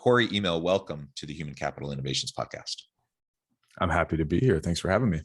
Cory, email, welcome to the Human Capital Innovations Podcast. I'm happy to be here. Thanks for having me.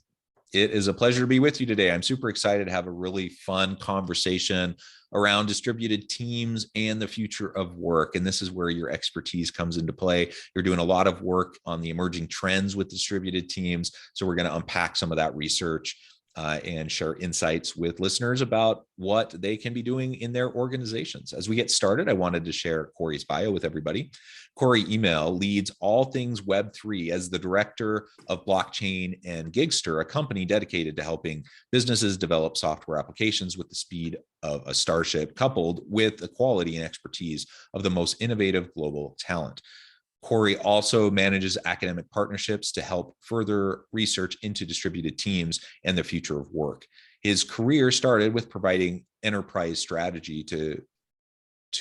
It is a pleasure to be with you today. I'm super excited to have a really fun conversation around distributed teams and the future of work. And this is where your expertise comes into play. You're doing a lot of work on the emerging trends with distributed teams. So we're going to unpack some of that research and share insights with listeners about what they can be doing in their organizations. As we get started, I wanted to share Cory's bio with everybody. Cory Email leads all things Web3 as the director of blockchain and Gigster, a company dedicated to helping businesses develop software applications with the speed of a starship, coupled with the quality and expertise of the most innovative global talent. Cory also manages academic partnerships to help further research into distributed teams and the future of work. His career started with providing enterprise strategy to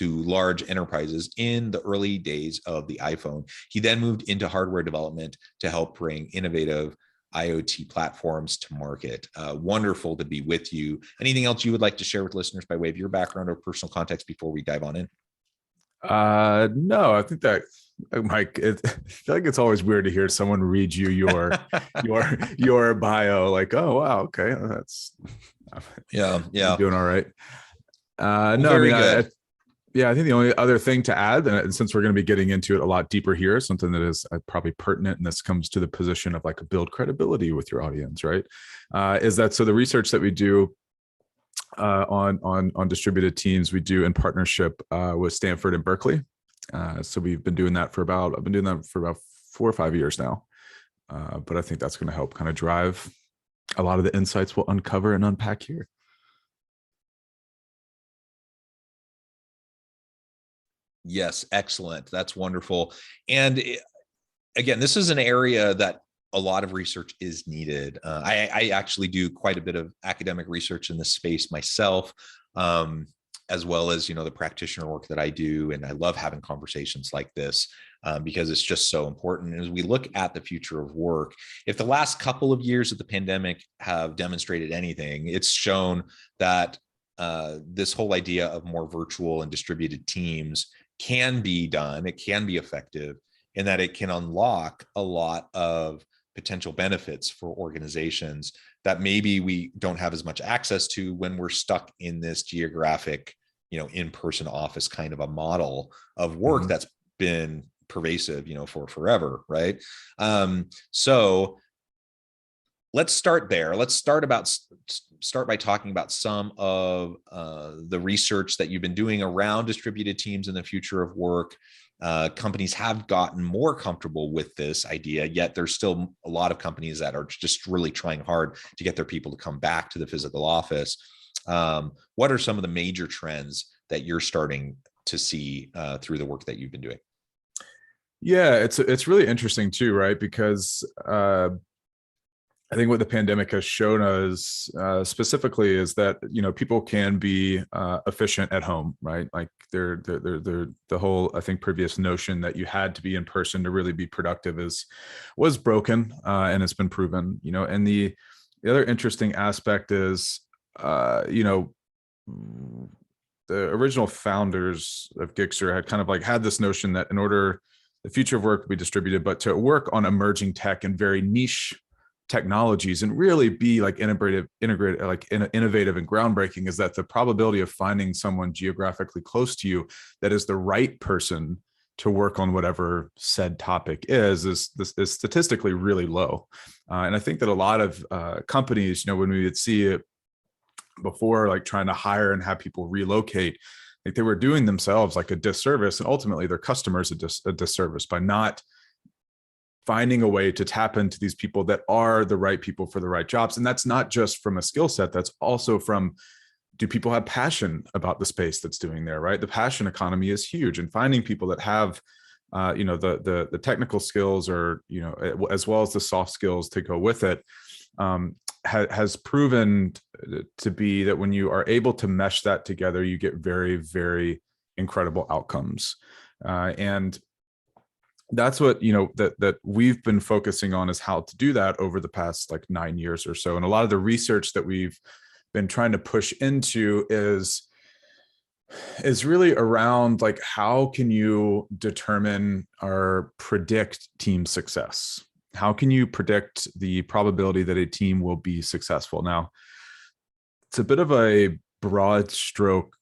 large enterprises in the early days of the iPhone. He then moved into hardware development to help bring innovative IoT platforms to market. Wonderful to be with you. Anything else you would like to share with listeners by way of your background or personal context before we dive on in? No, I think that, Mike, I feel like it's always weird to hear someone read you your bio, like, oh wow, okay, that's yeah, doing all right. Well, no, I mean, good. I think the only other thing to add, and since we're going to be getting into it a lot deeper here, something that is probably pertinent, and this comes to the position of like build credibility with your audience, right? Is that so? The research that we do on distributed teams, we do in partnership with Stanford and Berkeley. So we've been doing that I've been doing that for about 4 or 5 years now. But I think that's going to help kind of drive a lot of the insights we'll uncover and unpack here. Yes, excellent. That's wonderful. And again, this is an area that a lot of research is needed. I actually do quite a bit of academic research in this space myself, as well as, the practitioner work that I do. And I love having conversations like this because it's just so important. And as we look at the future of work, if the last couple of years of the pandemic have demonstrated anything, it's shown that this whole idea of more virtual and distributed teams can be done. It can be effective, and that it can unlock a lot of potential benefits for organizations that maybe we don't have as much access to when we're stuck in this geographic, in-person office kind of a model of work that's been pervasive, for forever, right? So let's start there. Let's start by talking about some of the research that you've been doing around distributed teams and the future of work. Companies have gotten more comfortable with this idea, yet there's still a lot of companies that are just really trying hard to get their people to come back to the physical office. What are some of the major trends that you're starting to see through the work that you've been doing? Yeah, it's really interesting too, right? Because I think what the pandemic has shown us specifically is that, people can be efficient at home, right? Like the whole, I think, previous notion that you had to be in person to really be productive was broken, and it's been proven, and the other interesting aspect is, the original founders of Gigster had kind of like this notion that in order the future of work to be distributed, but to work on emerging tech and very niche technologies and really be like innovative and groundbreaking, is that the probability of finding someone geographically close to you that is the right person to work on whatever said topic is statistically really low. And I think that a lot of companies, when we would see it before, like trying to hire and have people relocate, like they were doing themselves like a disservice, and ultimately their customers a disservice by not finding a way to tap into these people that are the right people for the right jobs. And that's not just from a skill set, that's also from, do people have passion about the space that's doing there, right? The passion economy is huge, and finding people that have, the technical skills, or, as well as the soft skills to go with it, has proven to be that when you are able to mesh that together, you get very, very incredible outcomes. And that's what, that we've been focusing on, is how to do that over the past 9 years or so. And a lot of the research that we've been trying to push into is is really around like, how can you determine or predict team success? How can you predict the probability that a team will be successful? Now, it's a bit of a broad stroke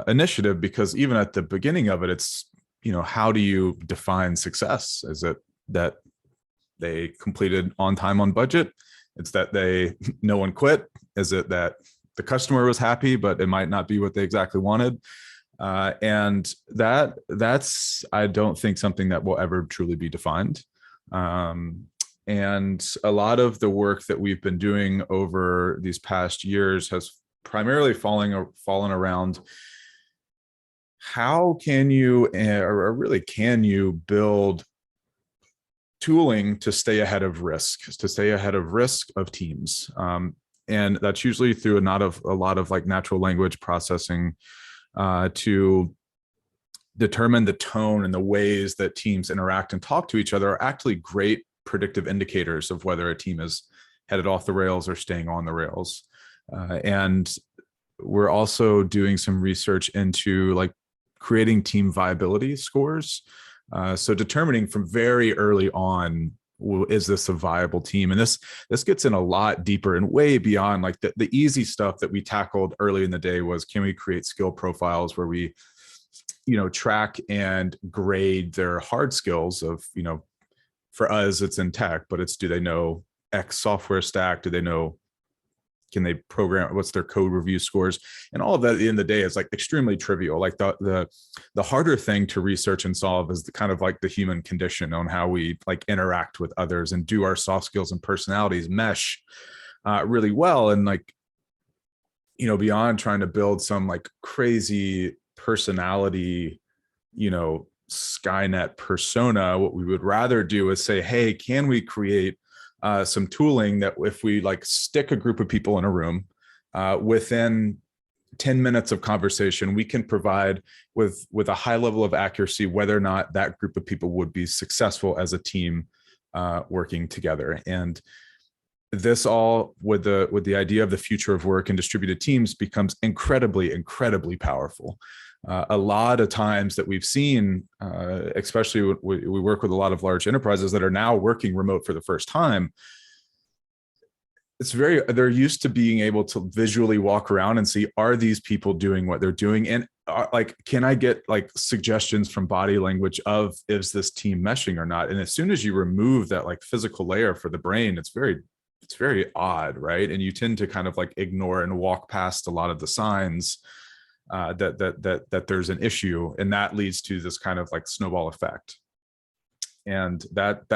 initiative, because even at the beginning of it, it's, how do you define success? Is it that they completed on time, on budget? It's that no one quit? Is it that the customer was happy, but it might not be what they exactly wanted? And that's, I don't think, something that will ever truly be defined. And a lot of the work that we've been doing over these past years has primarily fallen around how can you, or really can you, build tooling to stay ahead of risk, of teams. And that's usually through a lot of like natural language processing to determine the tone and the ways that teams interact and talk to each other are actually great predictive indicators of whether a team is headed off the rails or staying on the rails. And we're also doing some research into like creating team viability scores. So determining from very early on, is this a viable team? And this gets in a lot deeper and way beyond like the easy stuff that we tackled early in the day was, can we create skill profiles where we, track and grade their hard skills of, for us, it's in tech, but it's, do they know X software stack? Do they know, can they program? What's their code review scores? And all of that at the end of the day is like extremely trivial. Like the harder thing to research and solve is the kind of like the human condition on how we like interact with others, and do our soft skills and personalities mesh really well. And like, beyond trying to build some like crazy personality, Skynet persona, what we would rather do is say, hey, can we create some tooling that if we like stick a group of people in a room, within 10 minutes of conversation, we can provide with a high level of accuracy whether or not that group of people would be successful as a team working together. And this all with the idea of the future of work and distributed teams becomes incredibly, incredibly powerful. A lot of times that we've seen, especially when we work with a lot of large enterprises that are now working remote for the first time, they're used to being able to visually walk around and see, are these people doing what they're doing? And like, can I get like suggestions from body language of, is this team meshing or not? And as soon as you remove that like physical layer for the brain, it's very odd, right? And you tend to kind of like ignore and walk past a lot of the signs that there's an issue, and that leads to this kind of like snowball effect. And that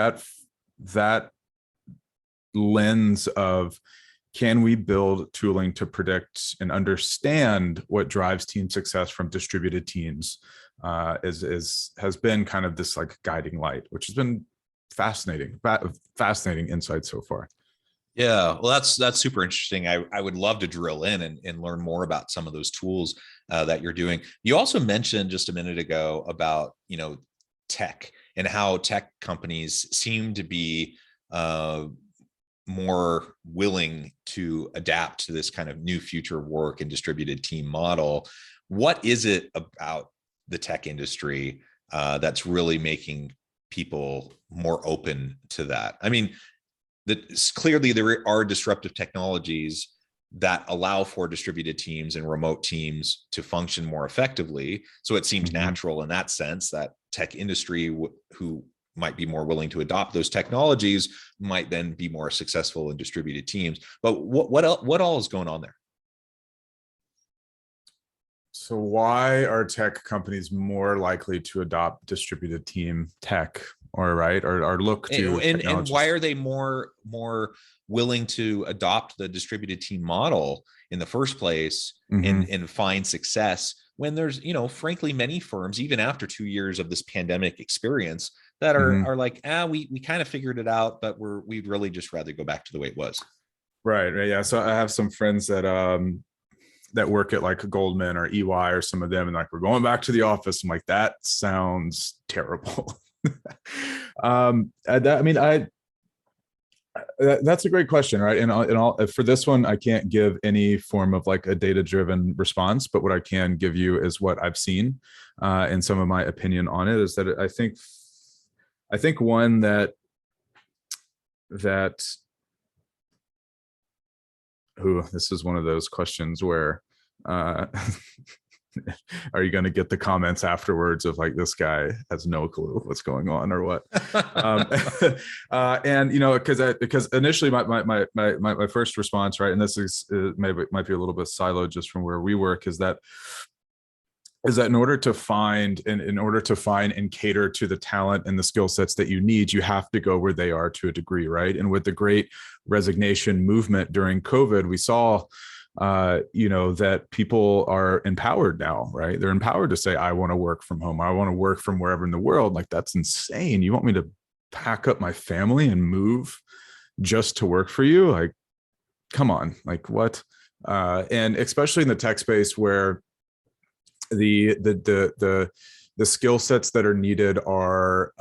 lens of, can we build tooling to predict and understand what drives team success from distributed teams has been kind of this like guiding light, which has been fascinating insight so far. Yeah, well, that's super interesting. I would love to drill in and learn more about some of those tools that you're doing. You also mentioned just a minute ago about, tech and how tech companies seem to be more willing to adapt to this kind of new future of work and distributed team model. What is it about the tech industry that's really making people more open to that? I mean, clearly there are disruptive technologies that allow for distributed teams and remote teams to function more effectively. So it seems natural in that sense that tech industry who might be more willing to adopt those technologies might then be more successful in distributed teams. But what all is going on there? So why are tech companies more likely to adopt distributed team tech, or look to and why are they more willing to adopt the distributed team model in the first place and find success when there's, frankly, many firms, even after 2 years of this pandemic experience, that are like, we kind of figured it out, but we'd really just rather go back to the way it was. Right. Yeah. So I have some friends that work at like Goldman or EY or some of them, and like, we're going back to the office. I'm like, that sounds terrible. That's a great question, right? And for this one, I can't give any form of like a data-driven response, but what I can give you is what I've seen, and some of my opinion on it is that I think one that this is one of those questions where are you going to get the comments afterwards of like, this guy has no clue what's going on or what? And because initially my first response, right, and this is might be a little bit siloed just from where we work, is that in order to find and cater to the talent and the skill sets that you need, you have to go where they are to a degree, right? And with the great resignation movement during COVID, we saw that people are empowered now, right? They're empowered to say, I want to work from home. I want to work from wherever in the world. Like, that's insane. You want me to pack up my family and move just to work for you? Like, come on, like what? And especially in the tech space where the skill sets that are needed are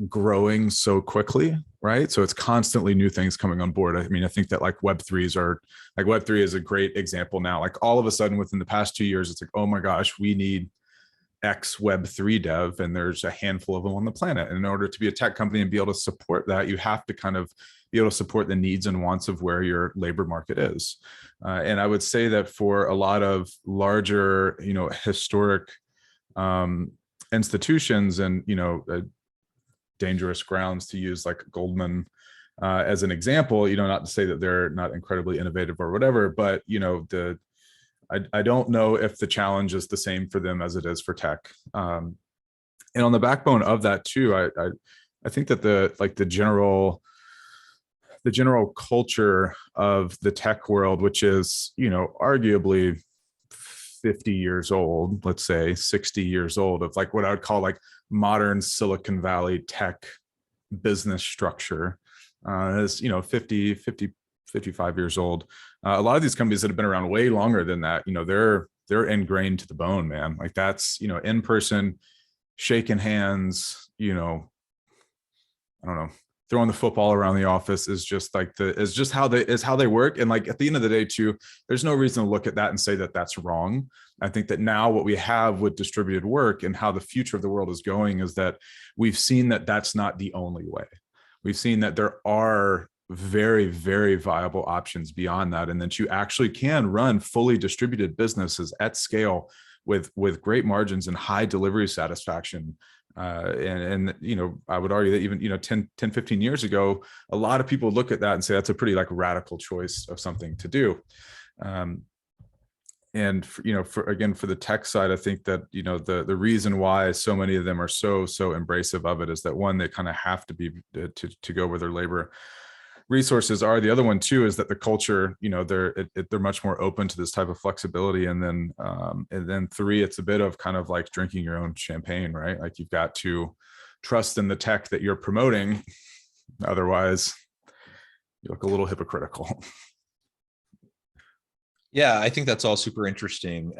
growing so quickly, right? So it's constantly new things coming on board. I mean, I think that like Web3 is a great example now. Like all of a sudden within the past 2 years, it's like, oh my gosh, we need X Web3 dev, and there's a handful of them on the planet. And in order to be a tech company and be able to support that, you have to kind of be able to support the needs and wants of where your labor market is. And I would say that for a lot of larger, historic institutions and, dangerous grounds, to use like Goldman as an example, not to say that they're not incredibly innovative or whatever, but, I don't know if the challenge is the same for them as it is for tech. And on the backbone of that too, I think that the general culture of the tech world, which is, arguably 50 years old, let's say 60 years old, of like what I would call like modern Silicon Valley tech business structure, is, 55 years old. A lot of these companies that have been around way longer than that, they're ingrained to the bone, man. Like that's, in person, shaking hands, I don't know, throwing the football around the office is just like how they work. And like at the end of the day too, there's no reason to look at that and say that that's wrong. I think that now what we have with distributed work and how the future of the world is going is that we've seen that that's not the only way. We've seen that there are very, very viable options beyond that, and that you actually can run fully distributed businesses at scale with great margins and high delivery satisfaction. And I would argue that even 10 15 years ago, a lot of people look at that and say that's a pretty like radical choice of something to do. And for the tech side, I think that the reason why so many of them are so embracive of it is that, one, they kind of have to be to go where their labor resources are. The other one too is that the culture, they're much more open to this type of flexibility. And then three, it's a bit of kind of like drinking your own champagne, right? Like you've got to trust in the tech that you're promoting. Otherwise, you look a little hypocritical. Yeah, I think that's all super interesting.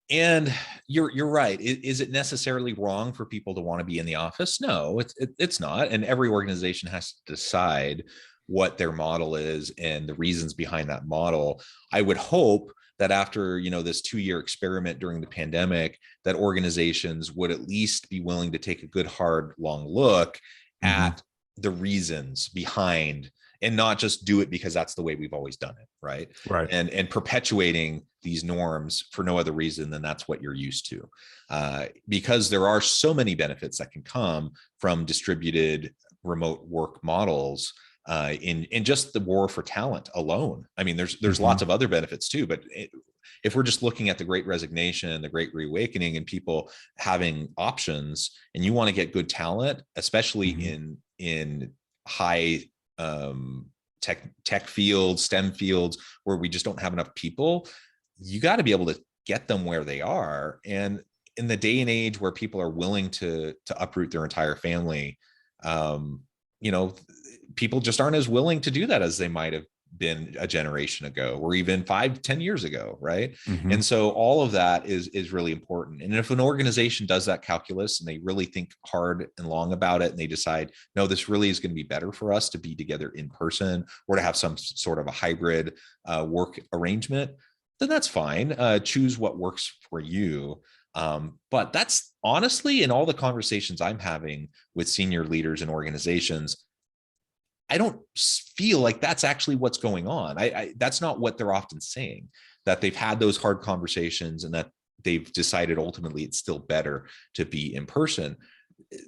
And you're right. Is it necessarily wrong for people to want to be in the office? No, it's not. And every organization has to decide what their model is and the reasons behind that model. I would hope that after, this 2-year experiment during the pandemic, that organizations would at least be willing to take a good, hard, long look at the reasons behind, and not just do it because that's the way we've always done it, right? Right. And perpetuating these norms for no other reason than that's what you're used to. Because there are so many benefits that can come from distributed remote work models in just the war for talent alone. I mean, there's lots of other benefits too, but if we're just looking at the Great Resignation, the Great Reawakening, and people having options, and you want to get good talent, especially in high tech fields, STEM fields, where we just don't have enough people, you got to be able to get them where they are. And in the day and age where people are willing to uproot their entire family, people just aren't as willing to do that as they might have been a generation ago, or even 5-10 years ago, right? Mhm. And so all of that is really important. And if an organization does that calculus and they really think hard and long about it, and they decide, no, this really is going to be better for us to be together in person, or to have some sort of a hybrid work arrangement, then that's fine. Choose what works for you. But that's honestly, in all the conversations I'm having with senior leaders in organizations, I don't feel like that's actually what's going on. That's not what they're often saying, that they've had those hard conversations and that they've decided ultimately it's still better to be in person.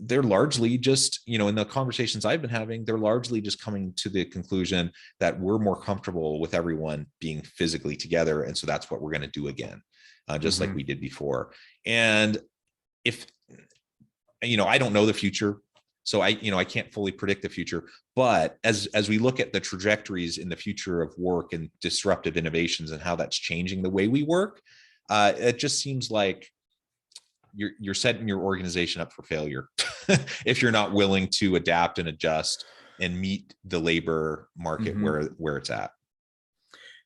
They're largely just, in the conversations I've been having, they're largely just coming to the conclusion that we're more comfortable with everyone being physically together. And so that's what we're going to do again, just like we did before. And if, I don't know the future, so I can't fully predict the future, but as we look at the trajectories in the future of work and disruptive innovations and how that's changing the way we work, it just seems like you're setting your organization up for failure if you're not willing to adapt and adjust and meet the labor market where it's at.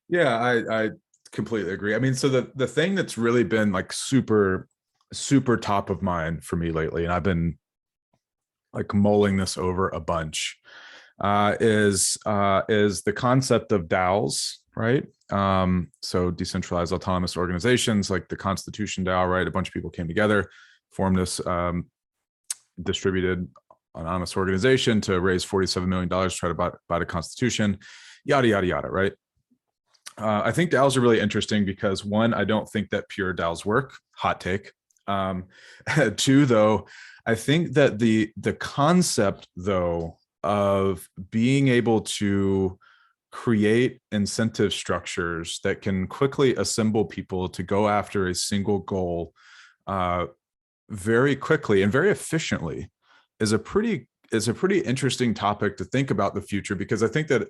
Yeah, I completely agree. I mean, so the thing that's really been like super, super top of mind for me lately, and I've been like mulling this over a bunch, is the concept of DAOs, right? So decentralized autonomous organizations, like the Constitution DAO, right? A bunch of people came together, formed this distributed anonymous organization to raise $47 million to try to buy a constitution, yada, yada, yada, right? I think DAOs are really interesting because, one, I don't think that pure DAOs work. Hot take. Two, though, I think that the concept, though, of being able to create incentive structures that can quickly assemble people to go after a single goal very quickly and very efficiently is a pretty interesting topic to think about the future, because I think that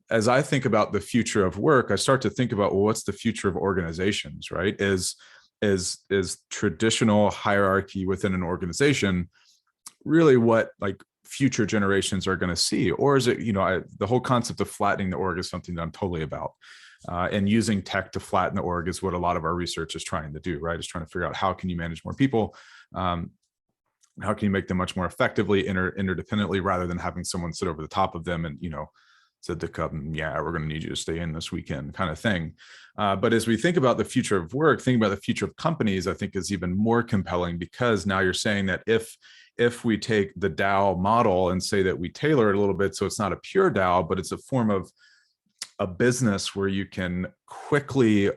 as I think about the future of work, I start to think about, well, what's the future of organizations, right? Is traditional hierarchy within an organization really what like future generations are going to see? Or is it, the whole concept of flattening the org is something that I'm totally about. And using tech to flatten the org is what a lot of our research is trying to do, right? Is trying to figure out how can you manage more people? How can you make them much more effectively interdependently, rather than having someone sit over the top of them and, said to come, yeah, we're going to need you to stay in this weekend kind of thing. But as we think about the future of work, thinking about the future of companies, I think is even more compelling, because now you're saying that if we take the DAO model and say that we tailor it a little bit, so it's not a pure DAO, but it's a form of a business where you can quickly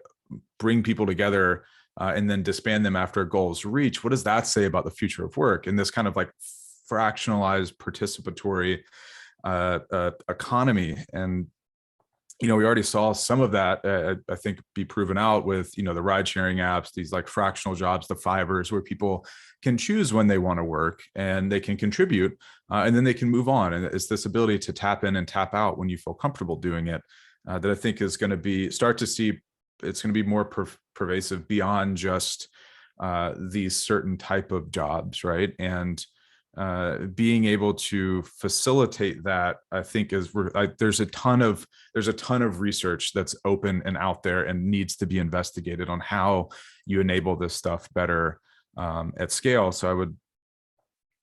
bring people together and then disband them after a goal is reached. What does that say about the future of work in this kind of like fractionalized participatory economy? And we already saw some of that, I think, be proven out with the ride sharing apps, these like fractional jobs, the Fivers, where people can choose when they want to work and they can contribute, and then they can move on. And it's this ability to tap in and tap out when you feel comfortable doing it that I think is going to be it's going to be more pervasive beyond just these certain type of jobs, right? And being able to facilitate that, I think, there's a ton of research that's open and out there and needs to be investigated on how you enable this stuff better at scale. So I would,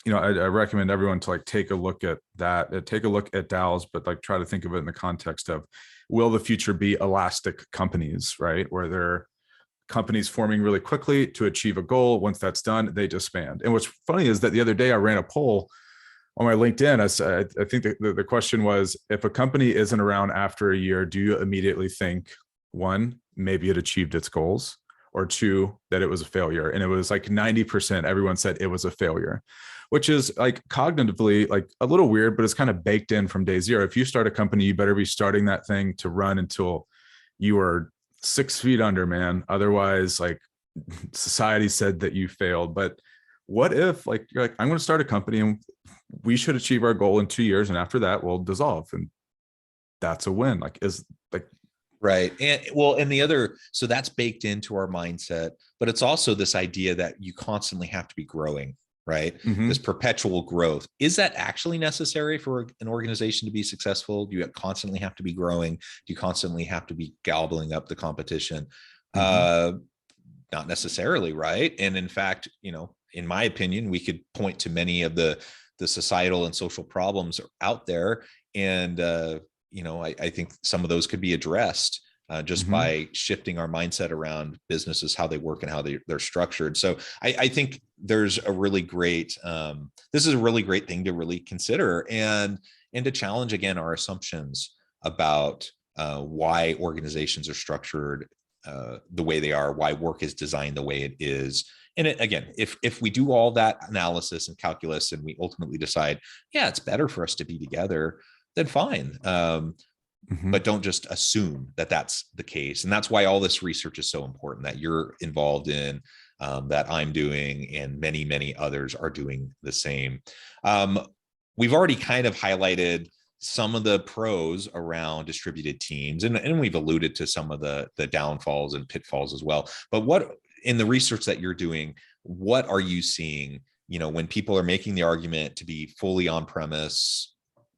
I recommend everyone to like take a look at that, take a look at DAOs, but like try to think of it in the context of, will the future be elastic companies, right? Where they're companies forming really quickly to achieve a goal. Once that's done, they disband. And what's funny is that the other day I ran a poll on my LinkedIn. I think the question was, if a company isn't around after a year, do you immediately think, one, maybe it achieved its goals, or two, that it was a failure? And it was like 90%, everyone said it was a failure, which is like cognitively like a little weird, but it's kind of baked in from day zero. If you start a company, you better be starting that thing to run until you are 6 feet under, man. Otherwise, like, society said that you failed. But what if like you're like, I'm going to start a company and we should achieve our goal in 2 years, and after that we'll dissolve, and that's a win. Like, is like, right. And the other, so that's baked into our mindset, but it's also this idea that you constantly have to be growing, right? Mhm. This perpetual growth. Is that actually necessary for an organization to be successful? Do you constantly have to be growing? Do you constantly have to be gobbling up the competition? Not necessarily, right? And in fact, in my opinion, we could point to many of the societal and social problems out there. And, I think some of those could be addressed just by shifting our mindset around businesses, how they work and how they're structured. So I think there's a really great, this is a really great thing to really consider and to challenge again, our assumptions about why organizations are structured the way they are, why work is designed the way it is. And again, if we do all that analysis and calculus and we ultimately decide, yeah, it's better for us to be together, then fine. But don't just assume that that's the case. And that's why all this research is so important that you're involved in, that I'm doing, and many, many others are doing the same. We've already kind of highlighted some of the pros around distributed teams, and we've alluded to some of the downfalls and pitfalls as well. But what, in the research that you're doing, what are you seeing, when people are making the argument to be fully on premise,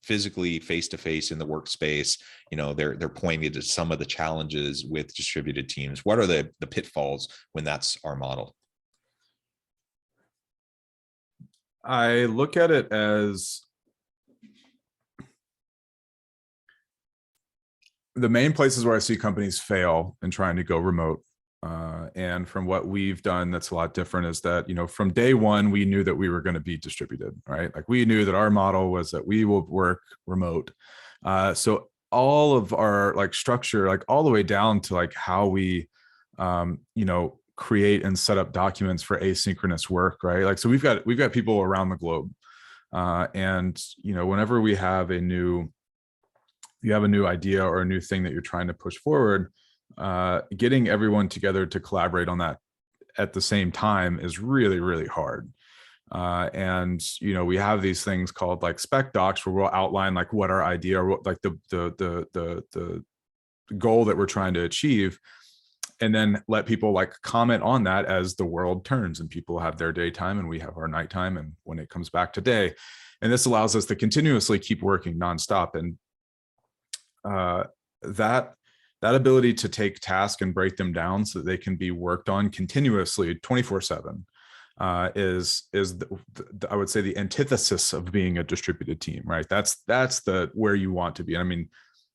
physically face-to-face in the workspace, they're pointing to some of the challenges with distributed teams. What are the pitfalls when that's our model? I look at it as the main places where I see companies fail in trying to go remote. And from what we've done, that's a lot different, is that, from day one, we knew that we were going to be distributed, right? Like, we knew that our model was that we will work remote. So all of our structure, all the way down to how we, create and set up documents for asynchronous work, right? So we've got people around the globe. And, whenever you have a new idea or a new thing that you're trying to push forward, getting everyone together to collaborate on that at the same time is really, really hard. And we have these things called spec docs, where we'll outline what our idea, or what the goal that we're trying to achieve, and then let people comment on that as the world turns, and people have their daytime and we have our nighttime, and when it comes back to day. And this allows us to continuously keep working nonstop. And that ability to take tasks and break them down so that they can be worked on continuously 24/7 is I would say the antithesis of being a distributed team, right? That's where you want to be. And I mean,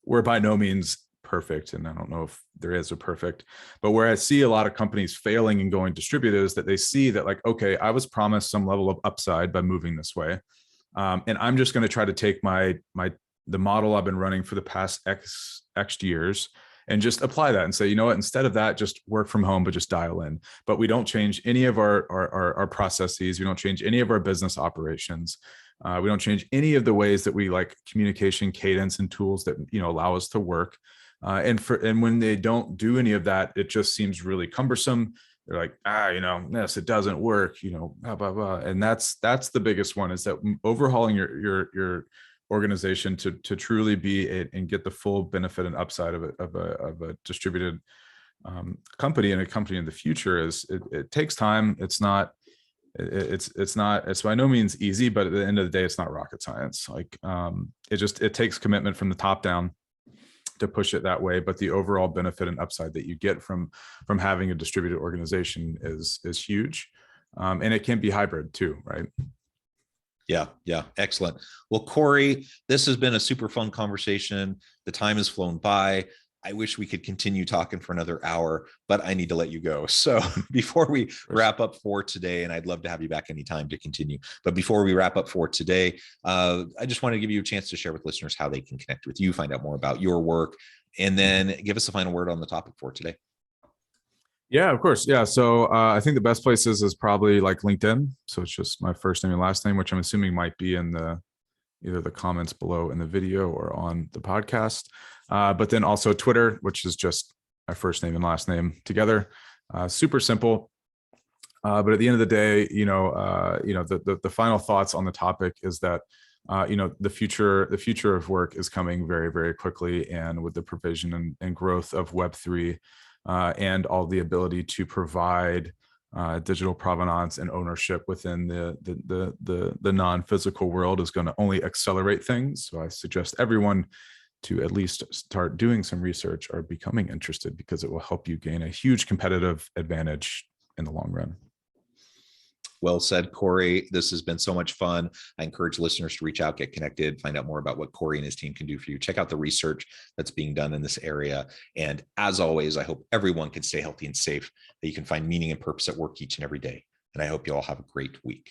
we're by no means perfect, and I don't know if there is a perfect, but where I see a lot of companies failing and going distributed is that they see that okay, I was promised some level of upside by moving this way, and I'm just going to try to take the model I've been running for the past X years and just apply that and say, what, instead of that, just work from home, but just dial in. But we don't change any of our processes. We don't change any of our business operations. We don't change any of the ways that we communication cadence and tools that, allow us to work. And when they don't do any of that, it just seems really cumbersome. They're like, yes, it doesn't work, blah, blah, blah. And that's the biggest one, is that overhauling your organization to truly be and get the full benefit and upside of a distributed company, and a company in the future, is it takes time. It's by no means easy, but at the end of the day, it's not rocket science. It takes commitment from the top down to push it that way. But the overall benefit and upside that you get from having a distributed organization is huge. And it can be hybrid too, right? Yeah. Excellent. Well, Cory, this has been a super fun conversation. The time has flown by. I wish we could continue talking for another hour, but I need to let you go. So before we wrap up for today, and I'd love to have you back anytime to continue, but before we wrap up for today, I just want to give you a chance to share with listeners how they can connect with you, find out more about your work, and then give us a final word on the topic for today. Yeah, of course. Yeah. So I think the best places is probably LinkedIn. So it's just my first name and last name, which I'm assuming might be in either the comments below in the video or on the podcast. But then also Twitter, which is just my first name and last name together. Super simple. But at the end of the day, the final thoughts on the topic is that the future of work is coming very, very quickly, and with the provision and growth of Web3, and all the ability to provide digital provenance and ownership within the non-physical world is going to only accelerate things. So I suggest everyone to at least start doing some research or becoming interested, because it will help you gain a huge competitive advantage in the long run. Well said, Cory. This has been so much fun. I encourage listeners to reach out, get connected, find out more about what Cory and his team can do for you. Check out the research that's being done in this area. And as always, I hope everyone can stay healthy and safe, that you can find meaning and purpose at work each and every day. And I hope you all have a great week.